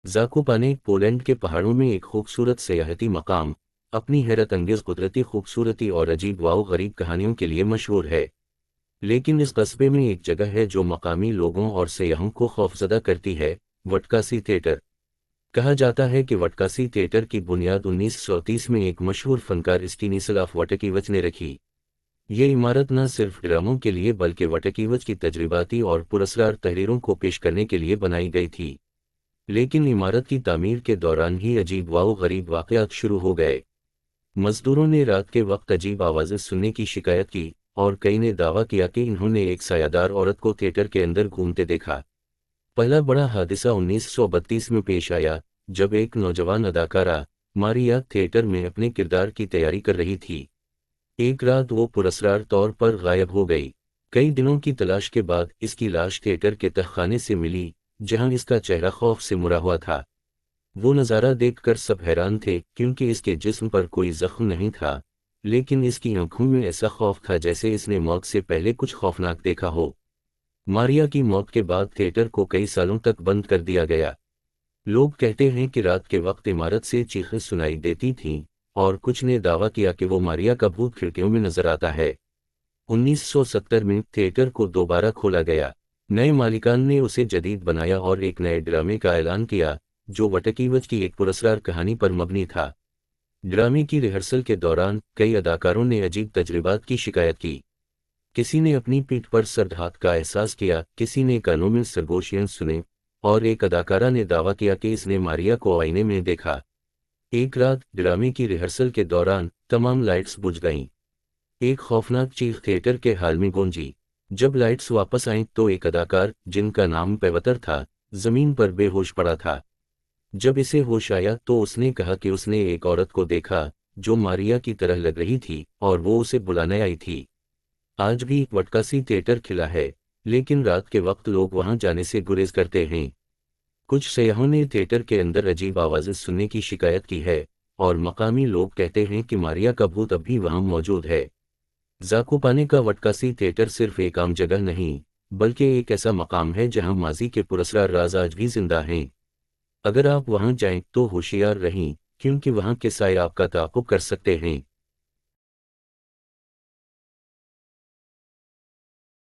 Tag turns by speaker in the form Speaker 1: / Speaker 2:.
Speaker 1: ज़ाकोपाने Poland के पहाड़ों में एक खूबसूरत सयाहती मकाम अपनी हैरत अंगेज कुदरती खूबसूरती और अजीब वाओ गरीब कहानियों के लिए मशहूर है। लेकिन इस कस्बे में एक जगह है जो मकामी लोगों और सयाहों को खौफजदा करती है, वटकासी थिएटर। कहा जाता है कि वटकासी थिएटर की बुनियाद 1930 में एक मशहूर फनकार स्टेनिस्लाव वटकीवच ने रखी। ये इमारत न सिर्फ ड्रामों के लिए बल्कि वटकीवच की तजुर्बाती और पुरस्कार तहरीरों को पेश करने के लिए बनाई गई थी। लेकिन इमारत की तामीर के दौरान ही अजीब वाओ गरीब वाक़यात शुरू हो गए। मजदूरों ने रात के वक्त अजीब आवाज़ें सुनने की शिकायत की और कई ने दावा किया कि इन्होंने एक सायादार औरत को थिएटर के अंदर घूमते देखा। पहला बड़ा हादसा 1932 में पेश आया, जब एक नौजवान अदाकारा मारिया थिएटर में अपने किरदार की तैयारी कर रही थी। एक रात वो पुरस्कार तौर पर गायब हो गई। कई दिनों की तलाश के बाद इसकी लाश थिएटर के तहखाने से मिली, जहां इसका चेहरा खौफ से मुड़ा हुआ था। वो नज़ारा देखकर सब हैरान थे क्योंकि इसके जिस्म पर कोई जख्म नहीं था, लेकिन इसकी आंखों में ऐसा खौफ था जैसे इसने मौत से पहले कुछ खौफनाक देखा हो। मारिया की मौत के बाद थिएटर को कई सालों तक बंद कर दिया गया। लोग कहते हैं कि रात के वक्त इमारत से चीखें सुनाई देती थीं, और कुछ ने दावा किया कि वो मारिया का भूत खिड़कियों में नजर आता है। 1970 में थिएटर को दोबारा खोला गया। नए मालिकान ने उसे जदीद बनाया और एक नए ड्रामे का ऐलान किया, जो वटकीवच की एक पुरस्कार कहानी पर मबनी था। ड्रामे की रिहर्सल के दौरान कई अदाकारों ने अजीब तजुर्बात की शिकायत की। किसी ने अपनी पीठ पर सर्द का एहसास किया, किसी ने कानों में सरगोशियां सुने, और एक अदाकारा ने दावा किया कि इसने मारिया को आईने में देखा। एक रात ड्रामे की रिहर्सल के दौरान तमाम लाइट्स बुझ गईं। एक खौफनाक चीख थिएटर के हाल में गूंजी। जब लाइट्स वापस आईं तो एक अदाकार, जिनका नाम पेवतर था, जमीन पर बेहोश पड़ा था। जब इसे होश आया तो उसने कहा कि उसने एक औरत को देखा, जो मारिया की तरह लग रही थी और वो उसे बुलाने आई थी। आज भी वटकासी थिएटर खिला है, लेकिन रात के वक्त लोग वहां जाने से गुरेज करते हैं। कुछ सयाहों ने थिएटर के अंदर अजीब आवाज़ें सुनने की शिकायत की है, और मकामी लोग कहते हैं कि मारिया का भूत अब भी वहां मौजूद है। ज़ाकोपाने का वटकासी थिएटर सिर्फ एक आम जगह नहीं, बल्कि एक ऐसा मकाम है जहां माजी के पुरस्कार राज आज भी जिंदा हैं। अगर आप वहां जाएं तो होशियार रहें, क्योंकि वहां के साए आपका ताक़ुब कर सकते हैं।